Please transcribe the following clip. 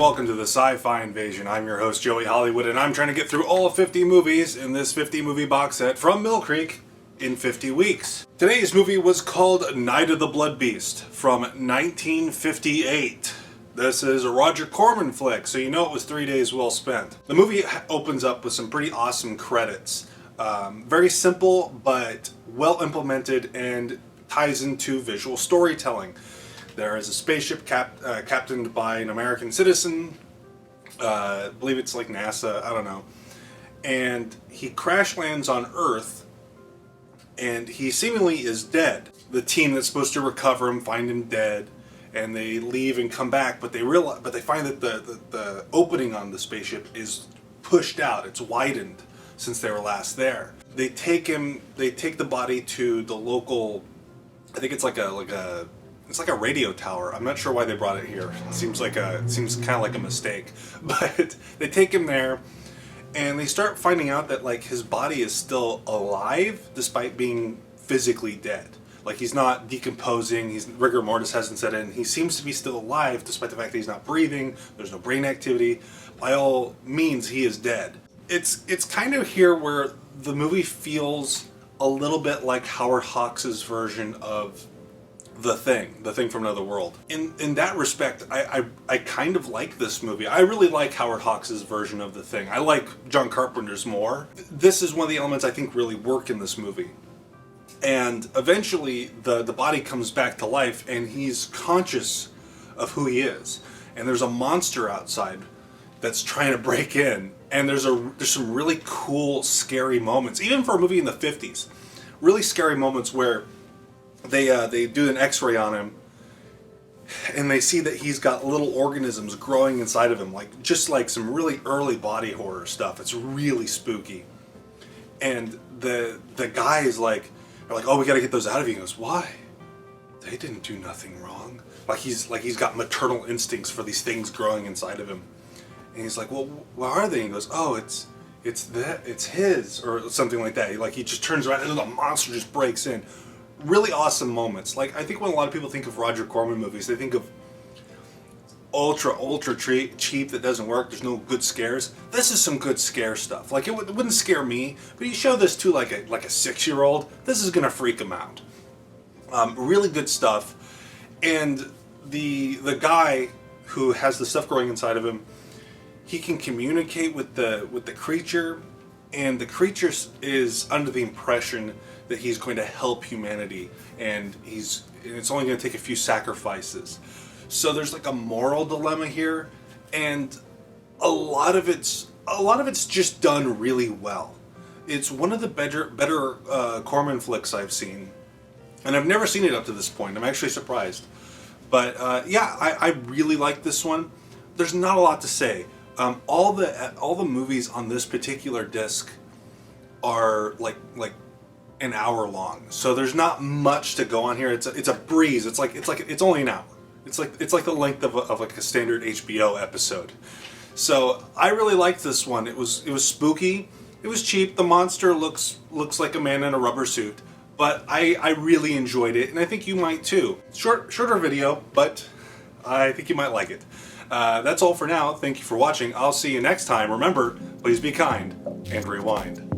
welcome to the Sci-Fi Invasion. I'm your host, Joey Hollywood, and I'm trying to get through all 50 movies in this 50 movie box set from Mill Creek in 50 weeks. Today's movie was called Night of the Blood Beast from 1958. This is a Roger Corman flick, so you know it was 3 days well spent. The movie opens up with some pretty awesome credits. Very simple, but well implemented and ties into visual storytelling. There is a spaceship captained by an American citizen. I believe it's like NASA, I don't know. And he crash lands on Earth, and he seemingly is dead. The team that's supposed to recover him find him dead, and they leave and come back, but they find that the opening on the spaceship is pushed out. It's widened since they were last there. They take the body to the local, I think it's like a radio tower. I'm not sure why they brought it here. It seems kind of like a mistake. But they take him there, and they start finding out that like his body is still alive despite being physically dead. Like he's not decomposing. Rigor mortis hasn't set in. He seems to be still alive despite the fact that he's not breathing. There's no brain activity. By all means, he is dead. It's kind of here where the movie feels a little bit like Howard Hawks' version of The Thing from Another World. In that respect, I kind of like this movie. I really like Howard Hawks' version of The Thing. I like John Carpenter's more. This is one of the elements I think really work in this movie. And eventually, the body comes back to life, and he's conscious of who he is. And there's a monster outside that's trying to break in. And there's some really cool, scary moments, even for a movie in the 50s. Really scary moments where they do an x-ray on him, and they see that he's got little organisms growing inside of him, just like some really early body horror stuff. It's really spooky. And the guy is like, they're like, oh, we gotta get those out of you. He goes, why? They didn't do nothing wrong. Like he's got maternal instincts for these things growing inside of him. And he's like, well, what are they? And he goes, oh, it's his, or something like that. He just turns around, and the monster just breaks in. Really awesome moments. Like, I think when a lot of people think of Roger Corman movies, they think of ultra cheap that doesn't work. There's no good scares. This is some good scare stuff. Like, it wouldn't scare me, but you show this to like a 6-year-old, this is gonna freak him out. Really good stuff. And the guy who has the stuff growing inside of him, he can communicate with the creature, and the creature is under the impression that he's going to help humanity, and it's only going to take a few sacrifices. So there's like a moral dilemma here, and a lot of it's just done really well. It's one of the better Corman flicks I've seen, and I've never seen it up to this point. I'm actually surprised, but yeah, I really like this one. There's not a lot to say. All the movies on this particular disc are like an hour long, so there's not much to go on here. It's a breeze. It's only an hour. It's like the length of like a standard HBO episode. So I really liked this one. It was spooky. It was cheap. The monster looks like a man in a rubber suit, but I really enjoyed it, and I think you might too. Shorter video, but I think you might like it. That's all for now. Thank you for watching. I'll see you next time. Remember, please be kind and rewind.